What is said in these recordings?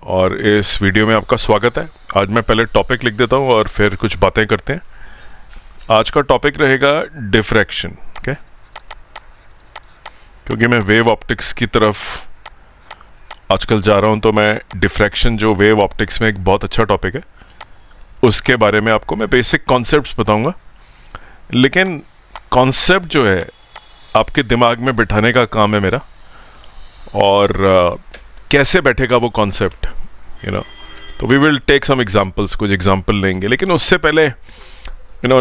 और इस वीडियो में आपका स्वागत है। आज मैं पहले टॉपिक लिख देता हूँ और फिर कुछ बातें करते हैं। आज का टॉपिक रहेगा डिफ्रैक्शन। ओके, क्योंकि मैं वेव ऑप्टिक्स की तरफ आजकल जा रहा हूँ, तो मैं डिफ्रैक्शन जो वेव ऑप्टिक्स में एक बहुत अच्छा टॉपिक है, उसके बारे में आपको मैं बेसिक कॉन्सेप्ट्स बताऊँगा। लेकिन कॉन्सेप्ट जो है आपके दिमाग में बिठाने का काम है मेरा, और कैसे बैठेगा वो कॉन्सेप्ट, तो we will take some examples, कुछ एग्जांपल लेंगे। लेकिन उससे पहले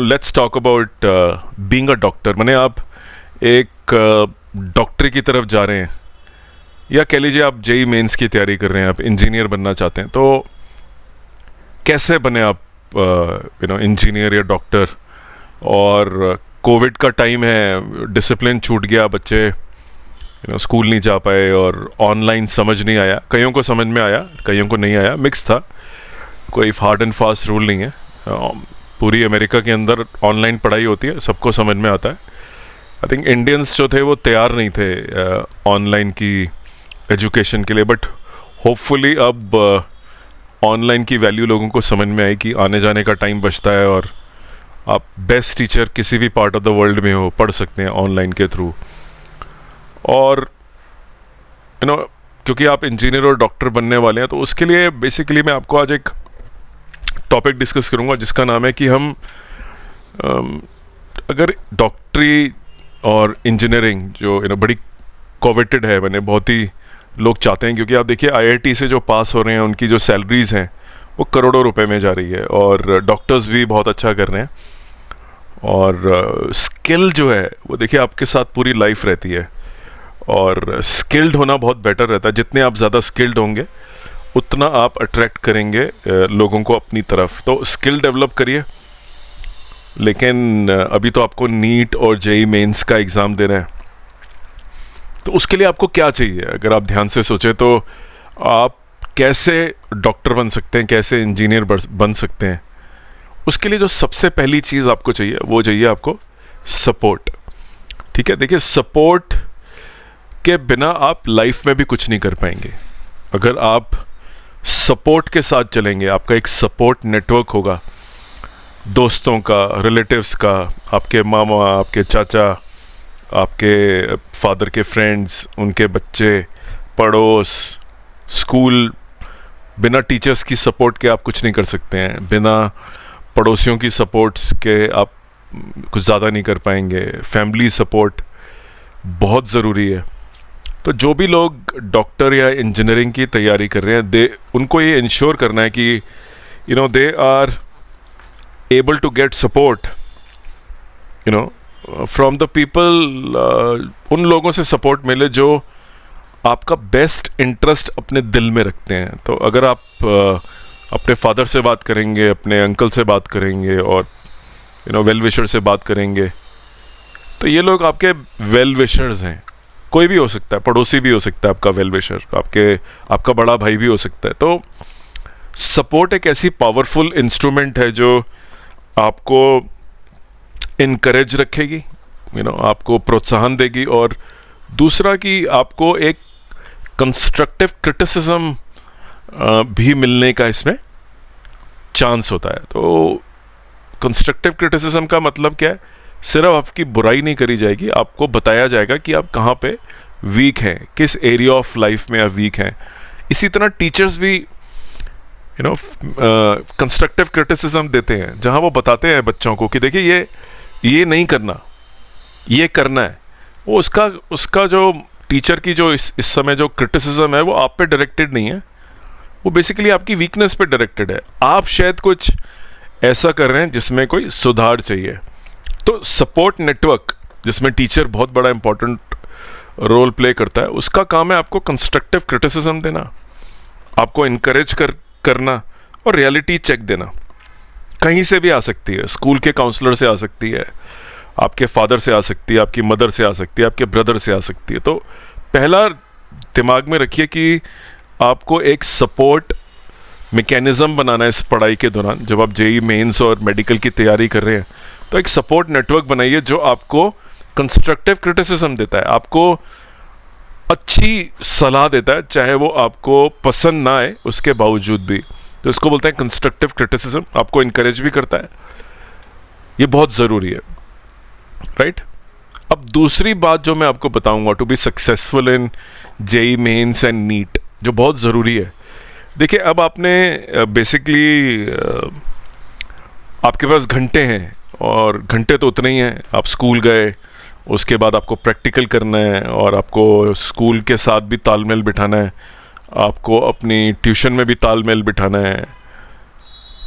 let's talk about being a doctor. माने आप एक डॉक्टर की तरफ जा रहे हैं, या कह लीजिए आप जेई मेंस की तैयारी कर रहे हैं, आप इंजीनियर बनना चाहते हैं, तो कैसे बने आप इंजीनियर या डॉक्टर। और कोविड का टाइम है, डिसिप्लिन छूट गया, बच्चे स्कूल नहीं जा पाए और ऑनलाइन समझ नहीं आया। कईयों को समझ में आया, कईयों को नहीं आया, मिक्स था, कोई हार्ड एंड फास्ट रूल नहीं है। पूरी अमेरिका के अंदर ऑनलाइन पढ़ाई होती है, सबको समझ में आता है। आई थिंक इंडियंस जो थे वो तैयार नहीं थे ऑनलाइन की एजुकेशन के लिए, बट होपफुली अब ऑनलाइन की वैल्यू लोगों को समझ में आई कि आने जाने का टाइम बचता है और आप बेस्ट टीचर किसी भी पार्ट ऑफ द वर्ल्ड में हो, पढ़ सकते हैं ऑनलाइन के थ्रू। और क्योंकि आप इंजीनियर और डॉक्टर बनने वाले हैं, तो उसके लिए बेसिकली मैं आपको आज एक टॉपिक डिस्कस करूंगा जिसका नाम है कि हम अगर डॉक्टरी और इंजीनियरिंग जो बड़ी कोवेटेड है, मैंने बहुत ही लोग चाहते हैं, क्योंकि आप देखिए आईआईटी से जो पास हो रहे हैं उनकी जो सैलरीज हैं वो करोड़ों रुपए में जा रही है, और डॉक्टर्स भी बहुत अच्छा कर रहे हैं। और स्किल जो है वो देखिए आपके साथ पूरी लाइफ रहती है, और स्किल्ड होना बहुत बेटर रहता है। जितने आप ज़्यादा स्किल्ड होंगे उतना आप अट्रैक्ट करेंगे लोगों को अपनी तरफ। तो स्किल डेवलप करिए। लेकिन अभी तो आपको नीट और जेई मेंस का एग्ज़ाम देना है, तो उसके लिए आपको क्या चाहिए? अगर आप ध्यान से सोचें तो आप कैसे डॉक्टर बन सकते हैं, कैसे इंजीनियर बन सकते हैं। उसके लिए जो सबसे पहली चीज़ आपको चाहिए वो चाहिए आपको सपोर्ट। ठीक है, देखिए सपोर्ट के बिना आप लाइफ में भी कुछ नहीं कर पाएंगे। अगर आप सपोर्ट के साथ चलेंगे, आपका एक सपोर्ट नेटवर्क होगा, दोस्तों का, रिलेटिव्स का, आपके मामा, आपके चाचा, आपके फादर के फ्रेंड्स, उनके बच्चे, पड़ोस, स्कूल। बिना टीचर्स की सपोर्ट के आप कुछ नहीं कर सकते हैं, बिना पड़ोसियों की सपोर्ट के आप कुछ ज़्यादा नहीं कर पाएंगे। फैमिली सपोर्ट बहुत ज़रूरी है। तो जो भी लोग डॉक्टर या इंजीनियरिंग की तैयारी कर रहे हैं, उनको ये इंश्योर करना है कि they are able to get support from the people. उन लोगों से सपोर्ट मिले जो आपका बेस्ट इंटरेस्ट अपने दिल में रखते हैं। तो अगर आप अपने फादर से बात करेंगे, अपने अंकल से बात करेंगे, और वेल विशर से बात करेंगे, तो ये लोग आपके वेल विशर्स हैं। कोई भी हो सकता है, पड़ोसी भी हो सकता है आपका वेल विशर, आपका बड़ा भाई भी हो सकता है। तो सपोर्ट एक ऐसी पावरफुल इंस्ट्रूमेंट है जो आपको इनकरेज रखेगी, आपको प्रोत्साहन देगी, और दूसरा कि आपको एक कंस्ट्रक्टिव क्रिटिसिज्म भी मिलने का इसमें चांस होता है। तो कंस्ट्रक्टिव क्रिटिसिज्म का मतलब क्या है? सिर्फ आपकी बुराई नहीं करी जाएगी, आपको बताया जाएगा कि आप कहाँ पे वीक हैं, किस एरिया ऑफ लाइफ में आप वीक हैं। इसी तरह टीचर्स भी कंस्ट्रक्टिव क्रिटिसिज्म देते हैं, जहाँ वो बताते हैं बच्चों को कि देखिए ये नहीं करना, ये करना है। वो उसका जो टीचर की जो इस समय जो क्रिटिसिज्म है वो आप पे डायरेक्टेड नहीं है, वो बेसिकली आपकी वीकनेस पे डायरेक्टेड है। आप शायद कुछ ऐसा कर रहे हैं जिसमें कोई सुधार चाहिए। तो सपोर्ट नेटवर्क, जिसमें टीचर बहुत बड़ा इंपॉर्टेंट रोल प्ले करता है, उसका काम है आपको कंस्ट्रक्टिव क्रिटिसिज्म देना, आपको इनकरेज करना, और रियलिटी चेक देना। कहीं से भी आ सकती है, स्कूल के काउंसलर से आ सकती है, आपके फादर से आ सकती है, आपकी मदर से आ सकती है, आपके ब्रदर से आ सकती है। तो पहला दिमाग में रखिए कि आपको एक सपोर्ट मैकेनिज्म बनाना है इस पढ़ाई के दौरान। जब आप जेई मेंस और मेडिकल की तैयारी कर रहे हैं, तो एक सपोर्ट नेटवर्क बनाइए जो आपको कंस्ट्रक्टिव क्रिटिसिज्म देता है, आपको अच्छी सलाह देता है, चाहे वो आपको पसंद ना आए उसके बावजूद भी। तो इसको बोलते हैं कंस्ट्रक्टिव क्रिटिसिज्म, आपको इनकरेज भी करता है, ये बहुत ज़रूरी है, राइट। अब दूसरी बात जो मैं आपको बताऊंगा to be successful in JEE Mains and NEET, जो बहुत ज़रूरी है। देखिए, अब आपने बेसिकली आपके पास घंटे हैं, और घंटे तो उतने ही हैं। आप स्कूल गए, उसके बाद आपको प्रैक्टिकल करना है, और आपको स्कूल के साथ भी तालमेल बिठाना है, आपको अपनी ट्यूशन में भी तालमेल बिठाना है।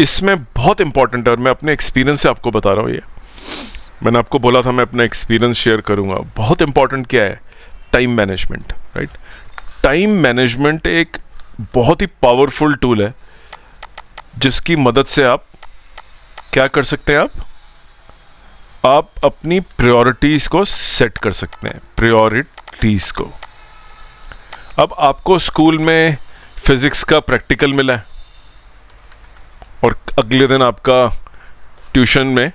इसमें बहुत इंपॉर्टेंट है, और मैं अपने एक्सपीरियंस से आपको बता रहा हूँ। ये मैंने आपको बोला था मैं अपना एक्सपीरियंस शेयर करूँगा। बहुत इंपॉर्टेंट क्या है? Time management, right. Time management एक बहुत ही पावरफुल टूल है, जिसकी मदद से आप क्या कर सकते हैं? आप अपनी प्रायोरिटीज़ को सेट कर सकते हैं, प्रायोरिटीज़ को। अब आपको स्कूल में फिज़िक्स का प्रैक्टिकल मिला है, और अगले दिन आपका ट्यूशन में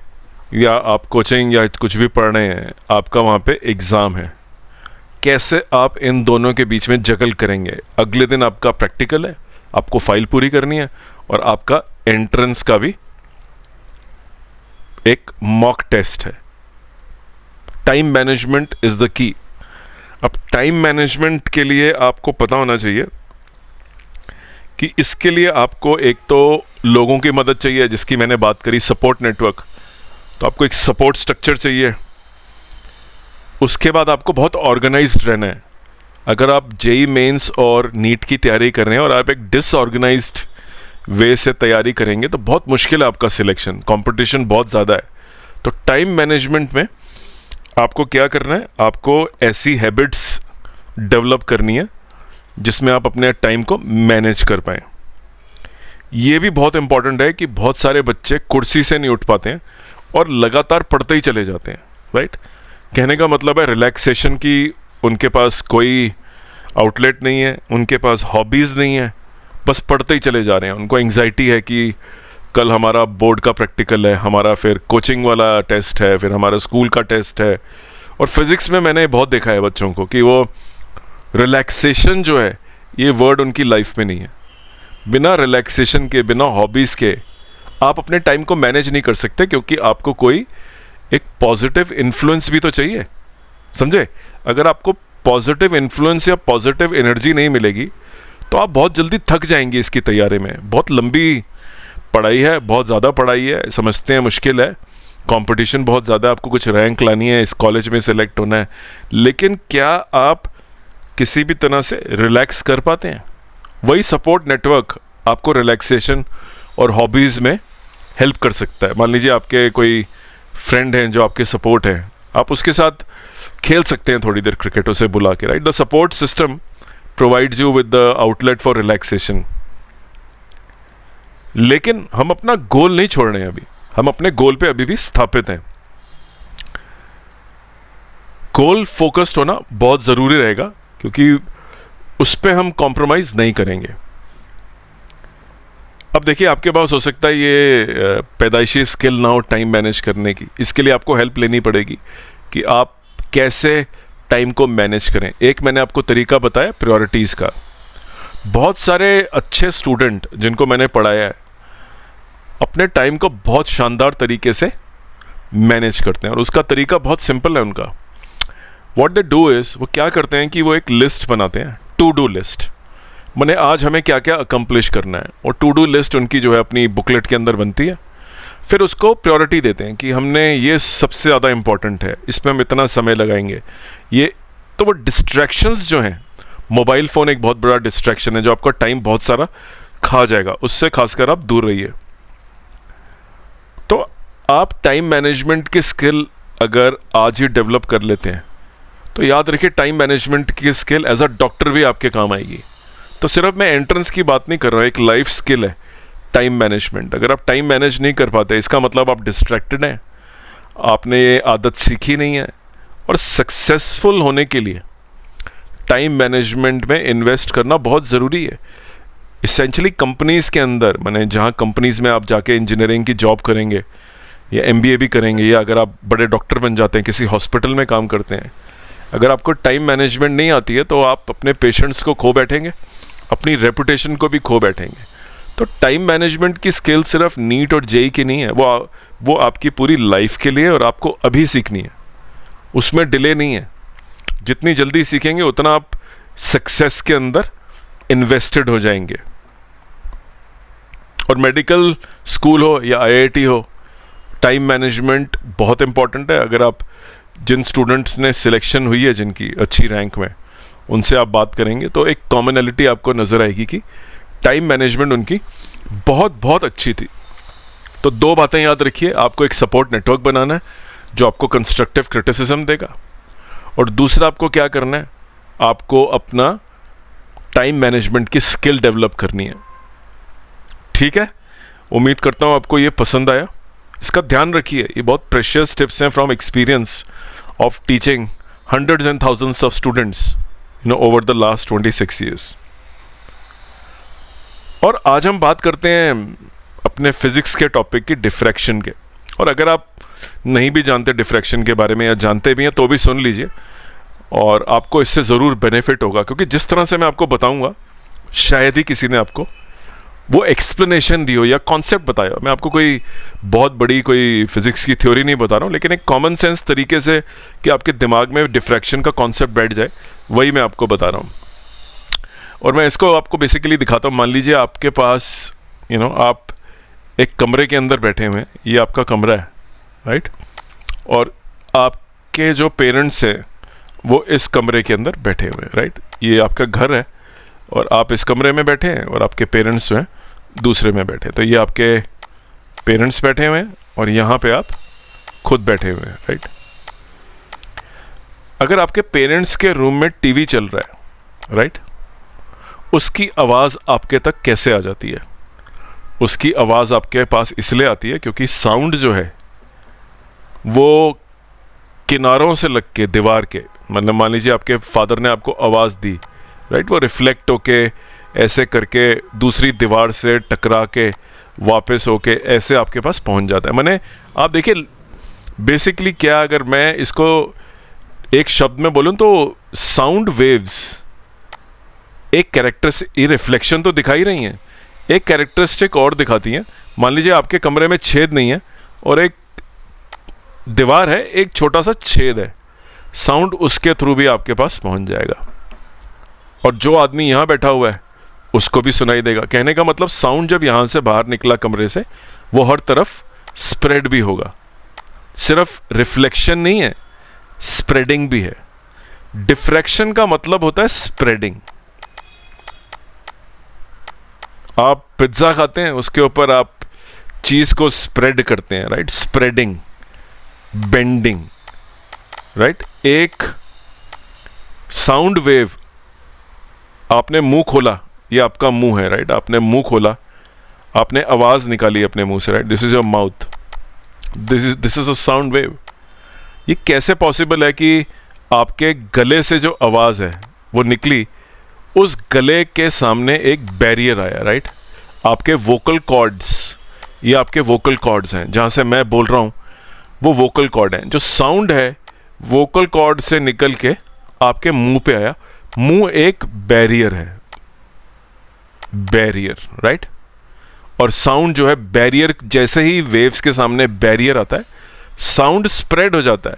या आप कोचिंग या कुछ भी पढ़ रहे हैं, आपका वहाँ पे एग्ज़ाम है। कैसे आप इन दोनों के बीच में जगल करेंगे? अगले दिन आपका प्रैक्टिकल है, आपको फाइल पूरी करनी है, और आपका एंट्रेंस का भी एक मॉक टेस्ट है। Time management is the key. अब टाइम मैनेजमेंट के लिए आपको पता होना चाहिए कि इसके लिए आपको एक तो लोगों की मदद चाहिए, जिसकी मैंने बात करी, सपोर्ट नेटवर्क। तो आपको एक सपोर्ट स्ट्रक्चर चाहिए। उसके बाद आपको बहुत ऑर्गेनाइज्ड रहना है। अगर आप जेई मेंस और नीट की तैयारी कर रहे हैं और आप एक डिसऑर्गेनाइज्ड वे से तैयारी करेंगे तो बहुत मुश्किल है आपका सिलेक्शन, कंपटीशन बहुत ज़्यादा है। तो टाइम मैनेजमेंट में आपको क्या करना है? आपको ऐसी हैबिट्स डेवलप करनी है जिसमें आप अपने टाइम को मैनेज कर पाएँ। ये भी बहुत इंपॉर्टेंट है कि बहुत सारे बच्चे कुर्सी से नहीं उठ पाते हैं और लगातार पढ़ते ही चले जाते हैं, राइट। कहने का मतलब है रिलैक्सेशन की उनके पास कोई आउटलेट नहीं है, उनके पास हॉबीज़ नहीं है, बस पढ़ते ही चले जा रहे हैं। उनको एंग्जाइटी है कि कल हमारा बोर्ड का प्रैक्टिकल है, हमारा फिर कोचिंग वाला टेस्ट है, फिर हमारा स्कूल का टेस्ट है। और फिज़िक्स में मैंने बहुत देखा है बच्चों को कि वो रिलैक्सेशन जो है, ये वर्ड उनकी लाइफ में नहीं है। बिना रिलैक्सेशन के, बिना हॉबीज़ के आप अपने टाइम को मैनेज नहीं कर सकते, क्योंकि आपको कोई एक पॉजिटिव इन्फ्लुएंस भी तो चाहिए, समझे। अगर आपको पॉजिटिव इन्फ्लुएंस या पॉजिटिव एनर्जी नहीं मिलेगी तो आप बहुत जल्दी थक जाएंगे इसकी तैयारी में। बहुत लंबी पढ़ाई है, बहुत ज़्यादा पढ़ाई है, समझते हैं मुश्किल है, कंपटीशन बहुत ज़्यादा है, आपको कुछ रैंक लानी है, इस कॉलेज में सेलेक्ट होना है, लेकिन क्या आप किसी भी तरह से रिलैक्स कर पाते हैं? वही सपोर्ट नेटवर्क आपको रिलैक्सेशन और हॉबीज़ में हेल्प कर सकता है। मान लीजिए आपके कोई फ्रेंड हैं जो आपके सपोर्ट हैं, आप उसके साथ खेल सकते हैं थोड़ी देर, क्रिकेट उसे बुला के, right. The support system provides you with the outlet for relaxation. लेकिन हम अपना गोल नहीं छोड़ रहे हैं अभी, हम अपने गोल पे अभी भी स्थापित हैं। गोल फोकस्ड होना बहुत ज़रूरी रहेगा, क्योंकि उस पे हम कॉम्प्रोमाइज़ नहीं करेंगे। अब देखिए, आपके पास हो सकता है ये पैदाइशी स्किल ना हो टाइम मैनेज करने की। इसके लिए आपको हेल्प लेनी पड़ेगी कि आप कैसे टाइम को मैनेज करें। एक मैंने आपको तरीका बताया प्रायोरिटीज़ का। बहुत सारे अच्छे स्टूडेंट जिनको मैंने पढ़ाया है अपने टाइम को बहुत शानदार तरीके से मैनेज करते हैं, और उसका तरीका बहुत सिंपल है उनका। व्हाट दे डू इज़, वो क्या करते हैं कि वो एक लिस्ट बनाते हैं, टू डू लिस्ट। मैंने आज हमें क्या क्या अकम्प्लिश करना है, और टू डू लिस्ट उनकी जो है अपनी बुकलेट के अंदर बनती है। फिर उसको प्रायोरिटी देते हैं कि हमने ये सबसे ज़्यादा इम्पॉर्टेंट है, इसमें हम इतना समय लगाएंगे। ये तो वो डिस्ट्रैक्शंस जो हैं, मोबाइल फ़ोन एक बहुत बड़ा डिस्ट्रैक्शन है जो आपका टाइम बहुत सारा खा जाएगा, उससे खासकर आप दूर रहिए। तो आप टाइम मैनेजमेंट की स्किल अगर आज ही डेवलप कर लेते हैं तो याद रखिए, टाइम मैनेजमेंट की स्किल एज अ डॉक्टर भी आपके काम आएगी। तो सिर्फ मैं एंट्रेंस की बात नहीं कर रहा हूँ, एक लाइफ स्किल है टाइम मैनेजमेंट। अगर आप टाइम मैनेज नहीं कर पाते, इसका मतलब आप डिस्ट्रैक्टेड हैं, आपने ये आदत सीखी नहीं है। और सक्सेसफुल होने के लिए टाइम मैनेजमेंट में इन्वेस्ट करना बहुत ज़रूरी है। इसेंशली कंपनीज़ के अंदर, माने जहाँ कंपनीज़ में आप जाके इंजीनियरिंग की जॉब करेंगे या एमबीए भी करेंगे, या अगर आप बड़े डॉक्टर बन जाते हैं, किसी हॉस्पिटल में काम करते हैं, अगर आपको टाइम मैनेजमेंट नहीं आती है तो आप अपने पेशेंट्स को खो बैठेंगे, अपनी रेपुटेशन को भी खो बैठेंगे। तो टाइम मैनेजमेंट की स्किल सिर्फ नीट और जेई की नहीं है, वो आपकी पूरी लाइफ के लिए, और आपको अभी सीखनी है, उसमें डिले नहीं है। जितनी जल्दी सीखेंगे उतना आप सक्सेस के अंदर इन्वेस्टेड हो जाएंगे। और मेडिकल स्कूल हो या आईआईटी हो, टाइम मैनेजमेंट बहुत इंपॉर्टेंट है। अगर आप जिन स्टूडेंट्स ने सिलेक्शन हुई है जिनकी अच्छी रैंक में, उनसे आप बात करेंगे तो एक कॉमनैलिटी आपको नज़र आएगी कि टाइम मैनेजमेंट उनकी बहुत बहुत अच्छी थी। तो दो बातें याद रखिए, आपको एक सपोर्ट नेटवर्क बनाना है जो आपको कंस्ट्रक्टिव क्रिटिसिज्म देगा, और दूसरा आपको क्या करना है, आपको अपना टाइम मैनेजमेंट की स्किल डेवलप करनी है। ठीक है, उम्मीद करता हूँ आपको ये पसंद आया। इसका ध्यान रखिए, ये बहुत प्रेशियस टिप्स हैं from experience of teaching hundreds and thousands of students over the last 26 years. और आज हम बात करते हैं अपने फिजिक्स के टॉपिक की, डिफ्रैक्शन के। और अगर आप नहीं भी जानते डिफ्रैक्शन के बारे में या जानते भी हैं तो भी सुन लीजिए, और आपको इससे ज़रूर बेनिफिट होगा, क्योंकि जिस तरह से मैं आपको बताऊंगा शायद ही किसी ने आपको वो एक्सप्लेनेशन दी हो या कॉन्सेप्ट बताया हो। मैं आपको कोई बहुत बड़ी कोई फिजिक्स की थ्योरी नहीं बता रहा हूँ, लेकिन एक कॉमन सेंस तरीके से कि आपके दिमाग में डिफ्रैक्शन का कॉन्सेप्ट बैठ जाए, वही मैं आपको बता रहा हूँ। और मैं इसको आपको बेसिकली दिखाता हूँ। मान लीजिए आपके पास आप एक कमरे के अंदर बैठे हुए हैं, ये आपका कमरा है, राइट, और आपके जो पेरेंट्स हैं वो इस कमरे के अंदर बैठे हुए हैं, राइट। ये आपका घर है और आप इस कमरे में बैठे हैं और आपके पेरेंट्स जो हैं दूसरे में बैठे हैं। तो ये आपके पेरेंट्स बैठे हुए हैं और यहाँ पे आप खुद बैठे हुए हैं, राइट। अगर आपके पेरेंट्स के रूम में टीवी चल रहा है, राइट, उसकी आवाज़ आपके तक कैसे आ जाती है? उसकी आवाज़ आपके पास इसलिए आती है क्योंकि साउंड जो है वो किनारों से लग के, दीवार के, मतलब मान लीजिए आपके फादर ने आपको आवाज़ दी, राइट, वो रिफ्लेक्ट होके ऐसे करके दूसरी दीवार से टकरा के वापस होके ऐसे आपके पास पहुंच जाता है। मैंने आप देखिए बेसिकली क्या, अगर मैं इसको एक शब्द में बोलूं तो साउंड वेव्स एक कैरेक्टरिस्टिक, ये रिफ्लेक्शन तो दिखाई रही हैं, एक कैरेक्टरिस्टिक और दिखाती हैं। मान लीजिए आपके कमरे में छेद नहीं है और एक दीवार है, एक छोटा सा छेद है, साउंड उसके थ्रू भी आपके पास पहुंच जाएगा, और जो आदमी यहाँ बैठा हुआ है उसको भी सुनाई देगा। कहने का मतलब साउंड जब यहाँ से बाहर निकला कमरे से, वो हर तरफ स्प्रेड भी होगा। सिर्फ रिफ्लेक्शन नहीं है, स्प्रेडिंग भी है। डिफ्रैक्शन का मतलब होता है स्प्रेडिंग। आप पिज्ज़ा खाते हैं, उसके ऊपर आप चीज़ को स्प्रेड करते हैं, राइट, स्प्रेडिंग, बेंडिंग, राइट। एक साउंड वेव, आपने मुंह खोला, ये आपका मुंह है, राइट, आपने मुंह खोला, आपने आवाज़ निकाली अपने मुंह से, right, this is your mouth, this is a sound wave. ये कैसे पॉसिबल है कि आपके गले से जो आवाज़ है वो निकली, उस गले के सामने एक बैरियर आया, राइट। आपके वोकल कॉर्ड्स, ये आपके वोकल कॉर्ड्स हैं, जहाँ से मैं बोल रहा हूँ वो वोकल कॉर्ड हैं। जो साउंड है वोकल कॉर्ड से निकल के आपके मुंह पे आया। मुंह एक बैरियर है, बैरियर, राइट। और साउंड जो है बैरियर, जैसे ही वेव्स के सामने बैरियर आता है साउंड स्प्रेड हो जाता है।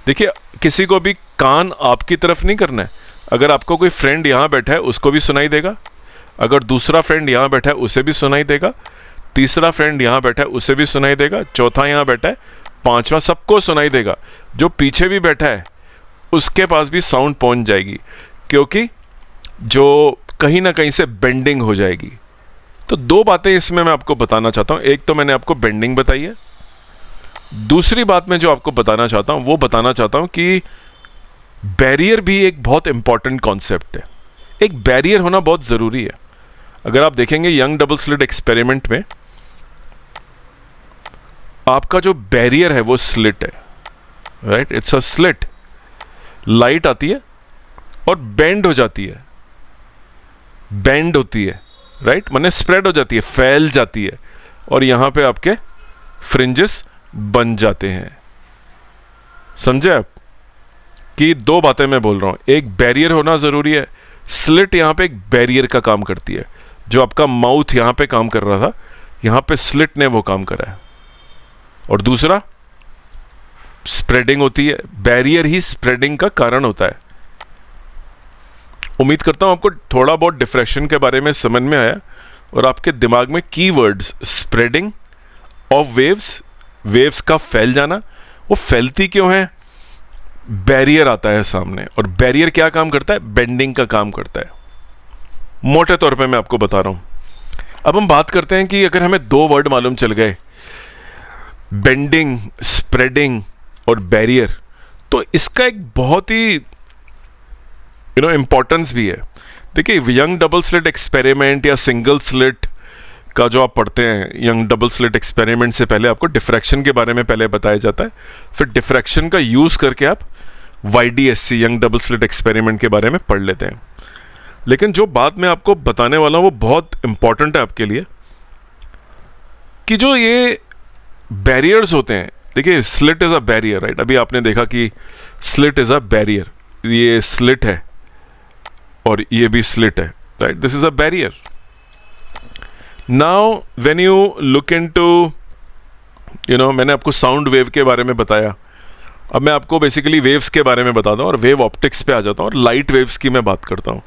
देखिए किसी को भी कान आपकी तरफ नहीं करना है। अगर आपको कोई फ्रेंड यहाँ बैठा है उसको भी सुनाई देगा, अगर दूसरा फ्रेंड यहाँ बैठा है उसे भी सुनाई देगा, तीसरा फ्रेंड यहाँ बैठा है उसे भी सुनाई देगा, चौथा यहाँ बैठा है, पांचवा, सबको सुनाई देगा। जो पीछे भी बैठा है उसके पास भी साउंड पहुँच जाएगी, क्योंकि जो कहीं ना कहीं से बेंडिंग हो जाएगी। तो दो बातें इसमें मैं आपको बताना चाहता हूँ। एक तो मैंने आपको बेंडिंग बताई है, दूसरी बात मैं जो आपको बताना चाहता हूँ वो बताना चाहता हूँ कि बैरियर भी एक बहुत इंपॉर्टेंट कॉन्सेप्ट है। एक बैरियर होना बहुत ज़रूरी है। अगर आप देखेंगे यंग डबल स्लिट एक्सपेरिमेंट में, आपका जो बैरियर है वो स्लिट है, right, it's a slit. Light आती है और बेंड हो जाती है, बेंड होती है, राइट, माने स्प्रेड हो जाती है, फैल जाती है, और यहाँ पे आपके फ्रिंजेस बन जाते हैं। समझे आप कि दो बातें मैं बोल रहा हूँ, एक बैरियर होना ज़रूरी है, स्लिट यहाँ पे एक बैरियर का काम करती है। जो आपका माउथ यहाँ पे काम कर रहा था, यहाँ पे स्लिट ने वो काम करा है। और दूसरा स्प्रेडिंग होती है, बैरियर ही स्प्रेडिंग का कारण होता है। उम्मीद करता हूँ आपको थोड़ा बहुत डिफ्रैक्शन के बारे में समझ में आया और आपके दिमाग में keywords spreading of waves, waves का फैल जाना, वो फैलती क्यों है, बैरियर आता है सामने, और बैरियर क्या काम करता है, बेंडिंग का काम करता है। मोटे तौर पे मैं आपको बता रहा हूं। अब हम बात करते हैं कि अगर हमें दो वर्ड मालूम चल गए, बेंडिंग, स्प्रेडिंग और बैरियर, तो इसका एक बहुत ही इंपॉर्टेंस भी है। देखिए, यंग डबल स्लिट एक्सपेरिमेंट या सिंगल स्लिट का जो आप पढ़ते हैं, यंग डबल स्लिट एक्सपेरिमेंट से पहले आपको डिफ्रैक्शन के बारे में पहले बताया जाता है, फिर डिफ्रैक्शन का यूज़ करके आप YDSC young double slit experiment के बारे में पढ़ लेते हैं। लेकिन जो बात मैं आपको बताने वाला हूँ वो बहुत इंपॉर्टेंट है आपके लिए, कि जो ये बैरियर्स होते हैं, देखिए slit is a barrier, right. अभी आपने देखा कि स्लिट इज़ अ बैरियर, ये स्लिट है और ये भी स्लिट है, right, this is a barrier. Now when you look into मैंने आपको साउंड वेव के बारे में बताया, अब मैं आपको बेसिकली वेव्स के बारे में बताता हूँ और वेव ऑप्टिक्स पे आ जाता हूँ और लाइट वेव्स की मैं बात करता हूँ।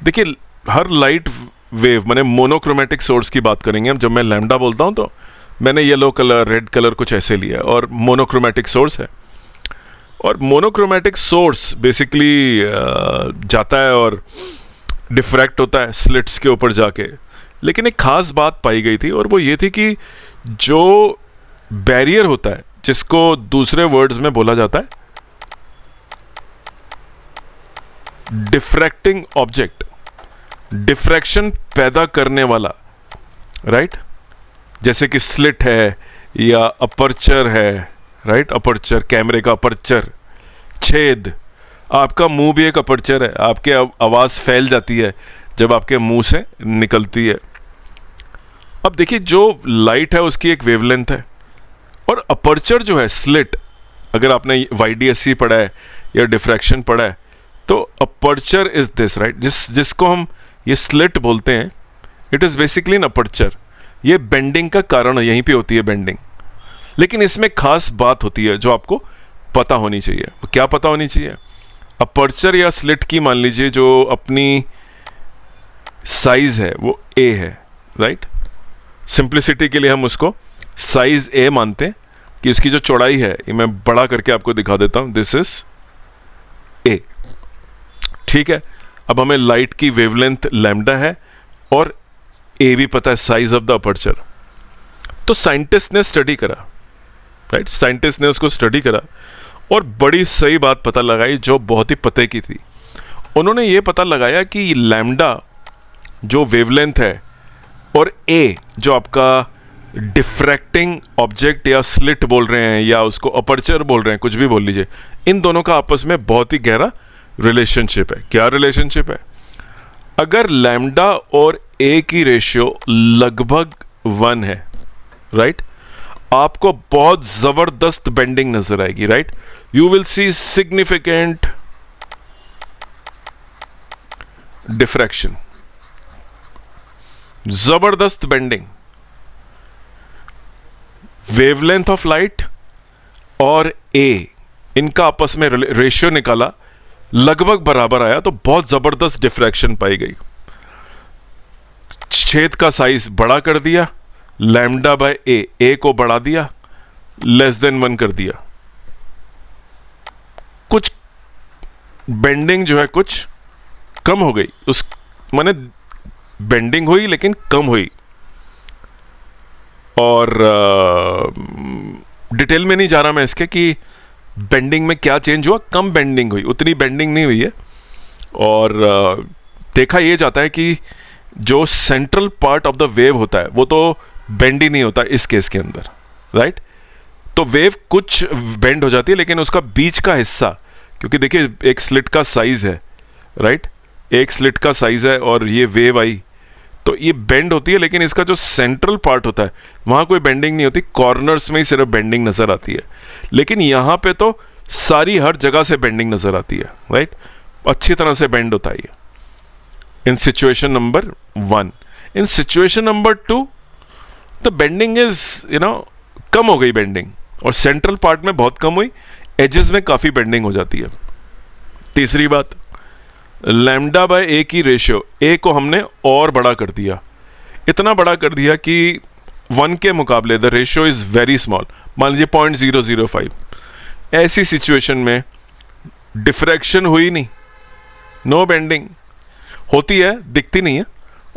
देखिए, हर लाइट वेव, मैंने मोनोक्रोमेटिक सोर्स की बात करेंगे हम। जब मैं लैम्डा बोलता हूँ तो मैंने येलो कलर, रेड कलर कुछ ऐसे लिया है, और मोनोक्रोमेटिक सोर्स है। और मोनोक्रोमेटिक सोर्स बेसिकली जाता है और डिफ्रैक्ट होता है स्लिट्स के ऊपर जाके। लेकिन एक खास बात पाई गई थी, और वो ये थी कि जो बैरियर होता है, जिसको दूसरे वर्ड्स में बोला जाता है डिफ्रैक्टिंग ऑब्जेक्ट, डिफ्रैक्शन पैदा करने वाला, राइट, जैसे कि स्लिट है या अपर्चर है, राइट, अपर्चर, कैमरे का अपर्चर, छेद, आपका मुंह भी एक अपर्चर है, आपके आवाज़ फैल जाती है जब आपके मुंह से निकलती है। अब देखिए, जो लाइट है उसकी एक वेवलेंथ है, और अपर्चर जो है, स्लिट, अगर आपने YDSC पढ़ा है या डिफ्रैक्शन पढ़ा है, तो अपर्चर इज दिस, राइट, जिसको हम ये स्लिट बोलते हैं, it is basically an aperture. ये बेंडिंग का कारण है, यहीं पे होती है बेंडिंग। लेकिन इसमें खास बात होती है जो आपको पता होनी चाहिए। क्या पता होनी चाहिए? अपर्चर या स्लिट की मान लीजिए जो अपनी साइज है वो A है, राइट। सिंप्लिसिटी के लिए हम उसको साइज A मानते हैं कि उसकी जो चौड़ाई है, ये मैं बड़ा करके आपको दिखा देता हूं, दिस इज A, ठीक है। अब हमें लाइट की वेवलेंथ लैम्डा है और A भी पता है, साइज ऑफ द अपर्चर। तो साइंटिस्ट ने स्टडी करा, राइट, साइंटिस्ट ने उसको स्टडी करा और बड़ी सही बात पता लगाई जो बहुत ही पते की थी। उन्होंने ये पता लगाया कि लैम्डा जो वेवलेंथ है और A जो आपका डिफ्रैक्टिंग ऑब्जेक्ट या स्लिट बोल रहे हैं या उसको अपर्चर बोल रहे हैं, कुछ भी बोल लीजिए, इन दोनों का आपस में बहुत ही गहरा रिलेशनशिप है। क्या रिलेशनशिप है? अगर लैम्डा और A की रेशियो लगभग 1 है, राइट, आपको बहुत जबरदस्त बेंडिंग नजर आएगी, right. You will see significant diffraction, जबरदस्त बेंडिंग। वेवलेंथ ऑफ लाइट और A, इनका आपस में रेशियो निकाला, लगभग बराबर आया, तो बहुत जबरदस्त डिफ्रैक्शन पाई गई। छेद का साइज बड़ा कर दिया, लैम्डा बाय A को बढ़ा दिया, लेस देन 1 कर दिया। कुछ बेंडिंग जो है कुछ कम हो गई, उस माने बेंडिंग हुई लेकिन कम हुई। और डिटेल में नहीं जा रहा मैं इसके कि बेंडिंग में क्या चेंज हुआ, कम बेंडिंग हुई, उतनी बेंडिंग नहीं हुई है। और देखा यह जाता है कि जो central part of the wave होता है वो तो बेंड ही नहीं होता इस केस के अंदर, राइट। तो वेव कुछ बेंड हो जाती है, लेकिन उसका बीच का हिस्सा, क्योंकि देखिए एक स्लिट का साइज है, राइट, एक स्लिट का साइज है और ये वेव आई, तो ये बेंड होती है, लेकिन इसका जो सेंट्रल पार्ट होता है वहाँ कोई बेंडिंग नहीं होती, कॉर्नर्स में ही सिर्फ बेंडिंग नज़र आती है। लेकिन यहाँ पे तो सारी हर जगह से बेंडिंग नजर आती है, राइट? अच्छी तरह से बेंड होता है ये in situation number 1। In situation number 2 the bending is कम हो गई बेंडिंग, और सेंट्रल पार्ट में बहुत कम हुई, एजेस में काफ़ी बेंडिंग हो जाती है। तीसरी बात, लैम्डा बाय ए की रेशियो, ए को हमने और बड़ा कर दिया, इतना बड़ा कर दिया कि 1 के मुकाबले the ratio is very small, मान लीजिए 0.005। ऐसी सिचुएशन में डिफ्रैक्शन हुई नहीं, नो बेंडिंग, होती है दिखती नहीं है,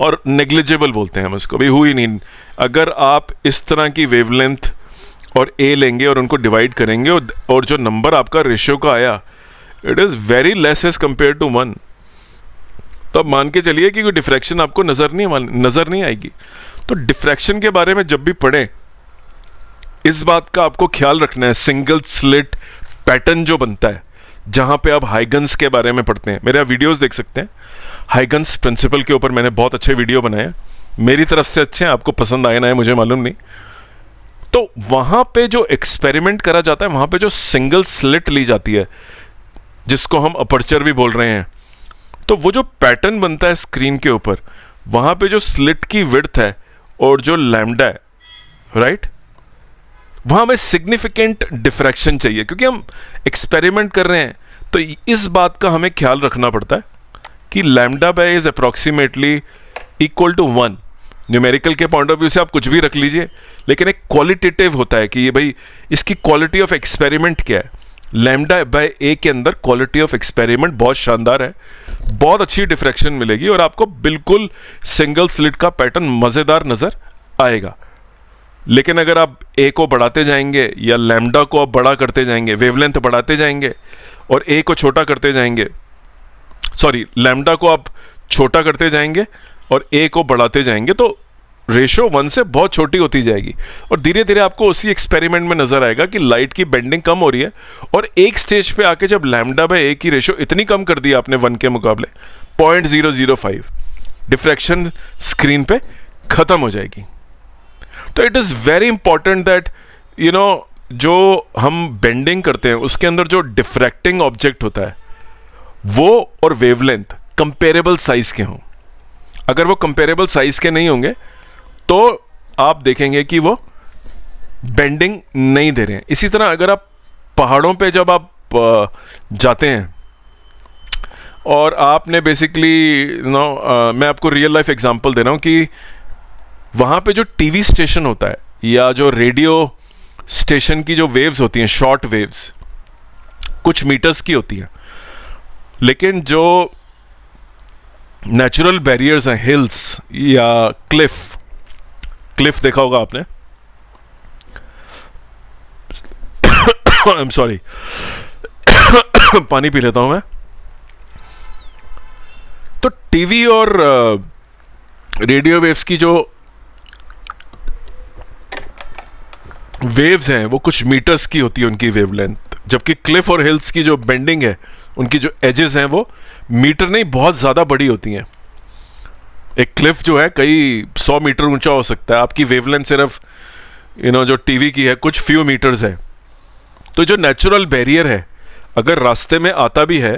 और नेग्लिजिबल बोलते हैं हम इसको, भाई हुई नहीं। अगर आप इस तरह की वेवलेंथ और ए लेंगे और उनको डिवाइड करेंगे, और जो नंबर आपका रेशियो का आया, it is very less as compare to 1, तो अब मान के चलिए कि कोई डिफ्रैक्शन आपको नज़र नहीं आएगी। तो डिफ्रैक्शन के बारे में जब भी पढ़ें, इस बात का आपको ख्याल रखना है, सिंगल स्लिट पैटर्न जो बनता है, जहाँ पे आप हाइगन्स के बारे में पढ़ते हैं, मेरे आप वीडियोज़ देख सकते हैं, हाइगन्स प्रिंसिपल के ऊपर मैंने बहुत अच्छे वीडियो बनाए, मेरी तरफ से अच्छे हैं, आपको पसंद आए ना है मुझे मालूम नहीं। तो वहाँ पे जो एक्सपेरिमेंट करा जाता है, वहाँ पे जो सिंगल स्लिट ली जाती है, जिसको हम अपर्चर भी बोल रहे हैं, तो वो जो पैटर्न बनता है स्क्रीन के ऊपर, वहाँ पे जो स्लिट की विड्थ है और जो लैम्डा है, राइट, वहाँ हमें सिग्निफिकेंट डिफ्रैक्शन चाहिए, क्योंकि हम एक्सपेरिमेंट कर रहे हैं। तो इस बात का हमें ख्याल रखना पड़ता है कि lambda by is approximately equal to 1। Numerical के पॉइंट ऑफ व्यू से आप कुछ भी रख लीजिए, लेकिन एक क्वालिटेटिव होता है कि ये भाई इसकी क्वालिटी ऑफ एक्सपेरिमेंट क्या है। लैम्डा बाय ए के अंदर क्वालिटी ऑफ एक्सपेरिमेंट बहुत शानदार है, बहुत अच्छी डिफ्रैक्शन मिलेगी, और आपको बिल्कुल सिंगल स्लिट का पैटर्न मज़ेदार नज़र आएगा। लेकिन अगर आप ए को बढ़ाते जाएंगे, या लैम्डा को आप बड़ा करते जाएंगे, वेवलेंथ बढ़ाते जाएंगे, और ए को छोटा करते जाएंगे, सॉरी लैम्डा को आप छोटा करते जाएंगे और ए को बढ़ाते जाएंगे, तो रेशो 1 से बहुत छोटी होती जाएगी, और धीरे धीरे आपको उसी एक्सपेरिमेंट में नजर आएगा कि लाइट की बेंडिंग कम हो रही है, और एक स्टेज पे आके जब लैम्डा बाय ए की रेशो इतनी कम कर दी आपने 1 के मुकाबले 0.005, डिफ्रैक्शन स्क्रीन पे खत्म हो जाएगी। तो it is very important that जो हम बेंडिंग करते हैं उसके अंदर जो डिफ्रैक्टिंग ऑब्जेक्ट होता है वो और वेवलेंथ कंपेरेबल साइज के हों। अगर वो कंपेरेबल साइज के नहीं होंगे तो आप देखेंगे कि वो बेंडिंग नहीं दे रहे हैं। इसी तरह अगर आप पहाड़ों पे जब आप जाते हैं और आपने बेसिकली मैं आपको रियल लाइफ एग्जांपल दे रहा हूँ कि वहाँ पे जो टीवी स्टेशन होता है या जो रेडियो स्टेशन की जो वेव्स होती हैं, शॉर्ट वेव्स कुछ मीटर्स की होती हैं, लेकिन जो नेचुरल बैरियर्स हैं, हिल्स या क्लिफ देखा होगा आपने, आई एम सॉरी पानी पी लेता हूं मैं। तो टीवी और रेडियो वेव्स की जो वेव्स हैं वो कुछ मीटर्स की होती है उनकी वेवलेंथ, जबकि क्लिफ और हिल्स की जो बेंडिंग है उनकी जो एजेस हैं वो मीटर नहीं बहुत ज़्यादा बड़ी होती हैं। एक क्लिफ जो है कई 100 मीटर ऊंचा हो सकता है, आपकी वेवलेंथ सिर्फ जो टीवी की है कुछ फ्यू मीटर्स है। तो जो नेचुरल बैरियर है अगर रास्ते में आता भी है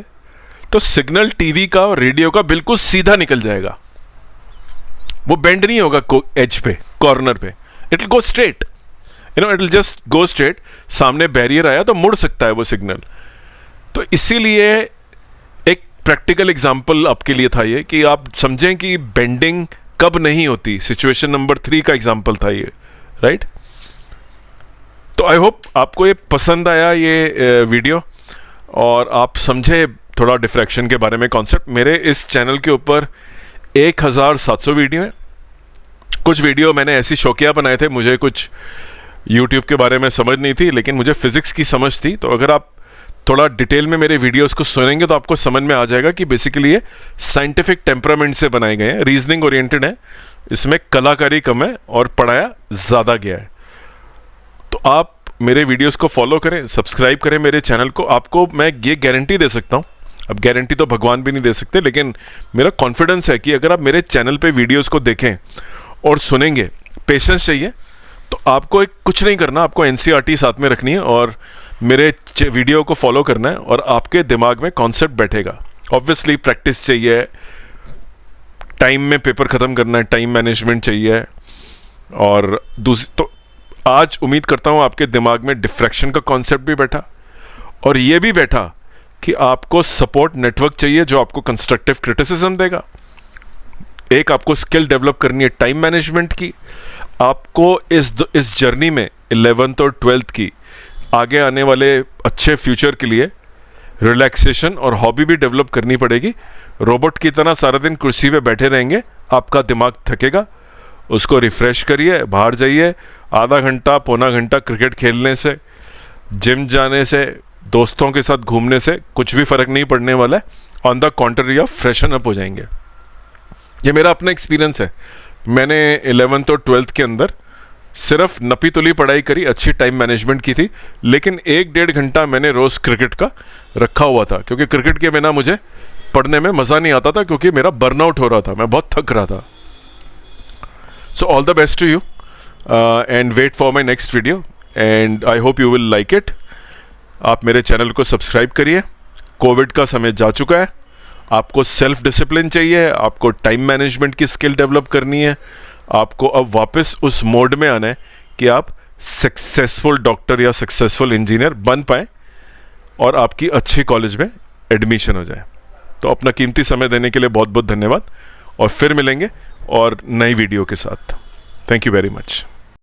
तो सिग्नल टीवी का और रेडियो का बिल्कुल सीधा निकल जाएगा, वो बेंड नहीं होगा एज पे, कॉर्नर पे, it will go straight, it will just go straight. सामने बैरियर आया तो मुड़ सकता है वो सिग्नल। तो इसीलिए एक प्रैक्टिकल एग्जांपल आपके लिए था ये कि आप समझें कि बेंडिंग कब नहीं होती। सिचुएशन नंबर 3 का एग्जांपल था ये, राइट। तो आई होप आपको ये पसंद आया ये वीडियो और आप समझे थोड़ा डिफ्रैक्शन के बारे में कॉन्सेप्ट। मेरे इस चैनल के ऊपर 1700 वीडियो हैं। कुछ वीडियो मैंने ऐसी शौकिया बनाए थे, मुझे कुछ यूट्यूब के बारे में समझ नहीं थी लेकिन मुझे फिज़िक्स की समझ थी। तो अगर आप थोड़ा डिटेल में मेरे वीडियोस को सुनेंगे तो आपको समझ में आ जाएगा कि बेसिकली ये साइंटिफिक टेम्परामेंट से बनाए गए हैं, रीजनिंग ओरिएंटेड है, इसमें कलाकारी कम है और पढ़ाया ज़्यादा गया है। तो आप मेरे वीडियोस को फॉलो करें, सब्सक्राइब करें मेरे चैनल को। आपको मैं ये गारंटी दे सकता हूँ, अब गारंटी तो भगवान भी नहीं दे सकते, लेकिन मेरा कॉन्फिडेंस है कि अगर आप मेरे चैनल पे वीडियोस को देखें और सुनेंगे, पेशेंस चाहिए, तो आपको कुछ नहीं करना, आपको NCERT साथ में रखनी है और मेरे वीडियो को फॉलो करना है और आपके दिमाग में कॉन्सेप्ट बैठेगा। ऑब्वियसली प्रैक्टिस चाहिए, टाइम में पेपर ख़त्म करना है, टाइम मैनेजमेंट चाहिए। और दूसरी तो आज उम्मीद करता हूँ आपके दिमाग में डिफ्रैक्शन का कॉन्सेप्ट भी बैठा और ये भी बैठा कि आपको सपोर्ट नेटवर्क चाहिए जो आपको कंस्ट्रक्टिव क्रिटिसिज्म देगा। एक आपको स्किल डेवलप करनी है टाइम मैनेजमेंट की। आपको इस जर्नी में 11th और 12th की आगे आने वाले अच्छे फ्यूचर के लिए रिलैक्सेशन और हॉबी भी डेवलप करनी पड़ेगी। रोबोट की तरह सारा दिन कुर्सी पे बैठे रहेंगे, आपका दिमाग थकेगा। उसको रिफ़्रेश करिए, बाहर जाइए, आधा घंटा पौना घंटा क्रिकेट खेलने से, जिम जाने से, दोस्तों के साथ घूमने से कुछ भी फ़र्क नहीं पड़ने वाला है। ऑन द कॉन्ट्ररी आप फ्रेशन अप हो जाएंगे। ये मेरा अपना एक्सपीरियंस है। मैंने 11th और 12th के अंदर सिर्फ नपी तुली पढ़ाई करी, अच्छी टाइम मैनेजमेंट की थी, लेकिन 1-1.5 घंटा मैंने रोज़ क्रिकेट का रखा हुआ था, क्योंकि क्रिकेट के बिना मुझे पढ़ने में मज़ा नहीं आता था, क्योंकि मेरा बर्नआउट हो रहा था, मैं बहुत थक रहा था। So all the best to you and wait for my next video and I hope you will like it. आप मेरे चैनल को सब्सक्राइब करिए। कोविड का समय जा चुका है, आपको सेल्फ डिसिप्लिन चाहिए, आपको टाइम मैनेजमेंट की स्किल डेवलप करनी है। आपको अब वापस उस मोड में आना है कि आप सक्सेसफुल डॉक्टर या सक्सेसफुल इंजीनियर बन पाएँ और आपकी अच्छी कॉलेज में एडमिशन हो जाए। तो अपना कीमती समय देने के लिए बहुत बहुत धन्यवाद और फिर मिलेंगे और नई वीडियो के साथ। Thank you very much.